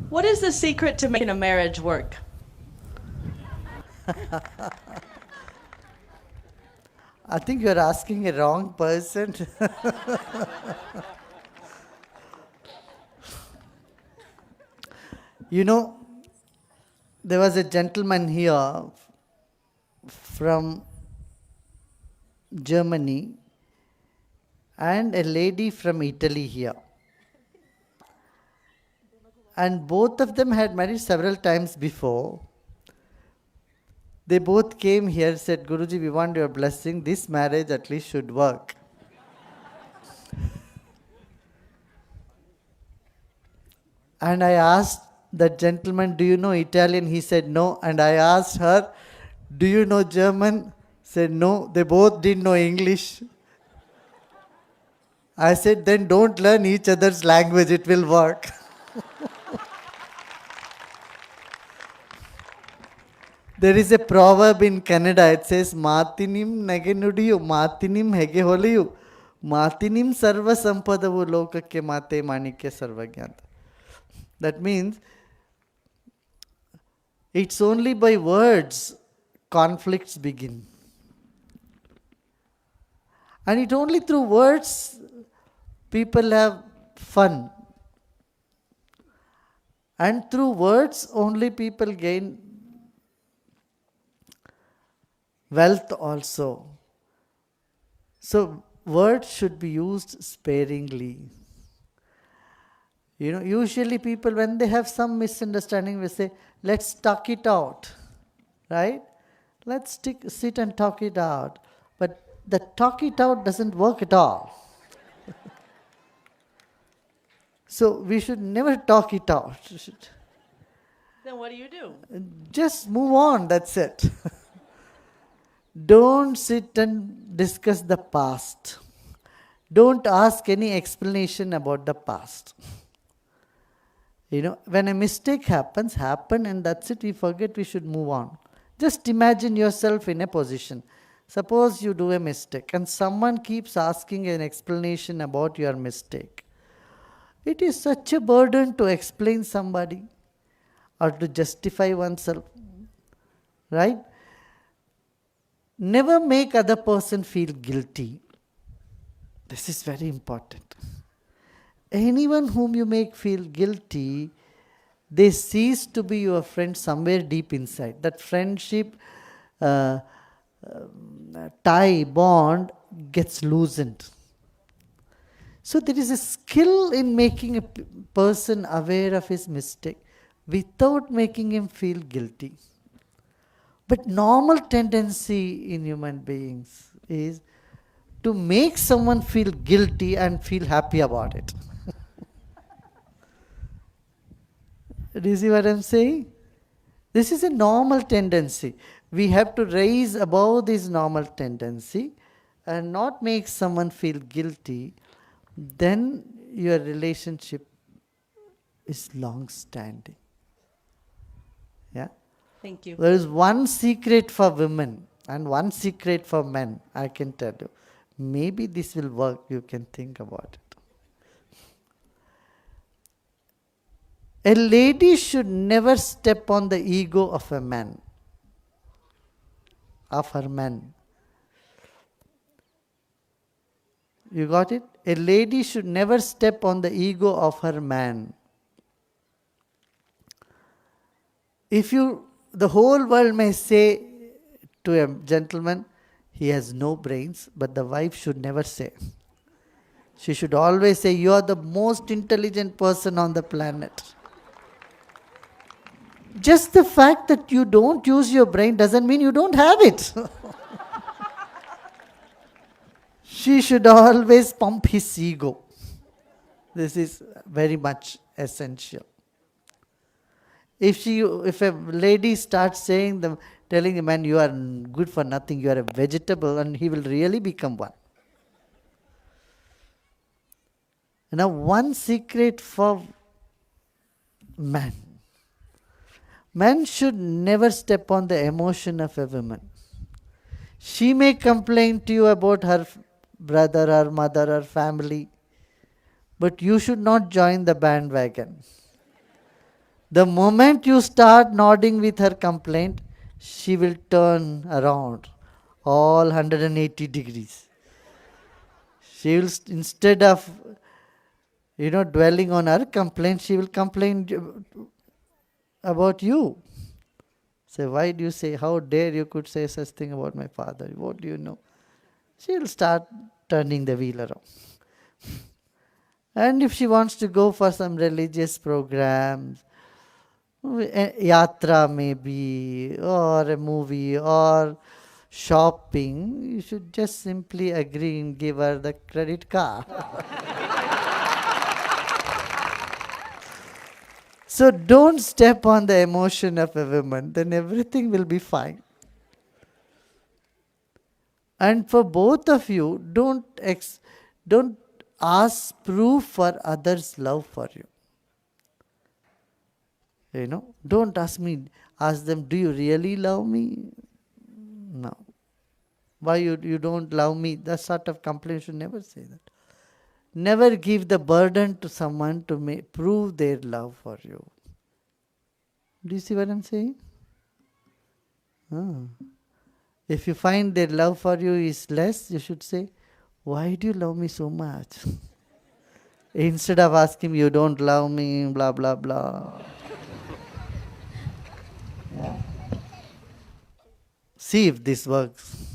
What is the secret to making a marriage work? I think you're asking a wrong person. You know, there was a gentleman here from Germany and a lady from Italy here. And both of them had married several times before. They both came here, said, Guruji, we want your blessing. This marriage at least should work. And I asked that gentleman, do you know Italian? He said no. And I asked her, do you know German? Said no. They both didn't know English. I said, then don't learn each other's language, it will work. There is a proverb in Canada, it says, Matinim nagenudiyu, Matinim hege holiyu, Matinim sarva sampadavu lokake mate manikya sarvagyanta. That means, it's only by words conflicts begin. And it only through words people have fun. And through words only people gain wealth also. So words should be used sparingly. You know, usually people, when they have some misunderstanding, will say, let's talk it out. Right? Let's sit and talk it out. But the talk it out doesn't work at all. So we should never talk it out. Then what do you do? Just move on, that's it. Don't sit and discuss the past. Don't ask any explanation about the past. You know, when a mistake happens, and that's it, we forget, we should move on. Just imagine yourself in a position. Suppose you do a mistake and someone keeps asking an explanation about your mistake. It is such a burden to explain somebody or to justify oneself. Right? Never make other person feel guilty. This is very important. Anyone whom you make feel guilty, they cease to be your friend somewhere deep inside. That friendship tie, bond gets loosened. So there is a skill in making a person aware of his mistake without making him feel guilty. But normal tendency in human beings is to make someone feel guilty and feel happy about it. Do you see what I'm saying? This is a normal tendency. We have to raise above this normal tendency and not make someone feel guilty. Then your relationship is long-standing. Yeah? Thank you. There is one secret for women and one secret for men, I can tell you. Maybe this will work, you can think about it. A lady should never step on the ego of a man, of her man. You got it? A lady should never step on the ego of her man. The whole world may say to a gentleman, he has no brains, but the wife should never say. She should always say, you are the most intelligent person on the planet. Just the fact that you don't use your brain doesn't mean you don't have it. She should always pump his ego. This is very much essential. If a lady starts telling a man, you are good for nothing, you are a vegetable, and he will really become one. Now, one secret for man. Man should never step on the emotion of a woman. She may complain to you about her brother, her mother, her family, but you should not join the bandwagon. The moment you start nodding with her complaint, she will turn around all 180 degrees. She will, instead of dwelling on her complaint, she will complain about you. Say, why do you say, how dare you could say such thing about my father? What do you know? She will start turning the wheel around. And if she wants to go for some religious programs, yatra maybe, or a movie, or shopping, you should just simply agree and give her the credit card. So don't step on the emotion of a woman, then everything will be fine. And for both of you, don't ask proof for others' love for you. Don't ask them, do you really love me? No. Why you don't love me? That sort of complaint, you should never say that. Never give the burden to someone to prove their love for you. Do you see what I'm saying? If you find their love for you is less, you should say, why do you love me so much? Instead of asking, you don't love me, blah, blah, blah. Yeah. See if this works.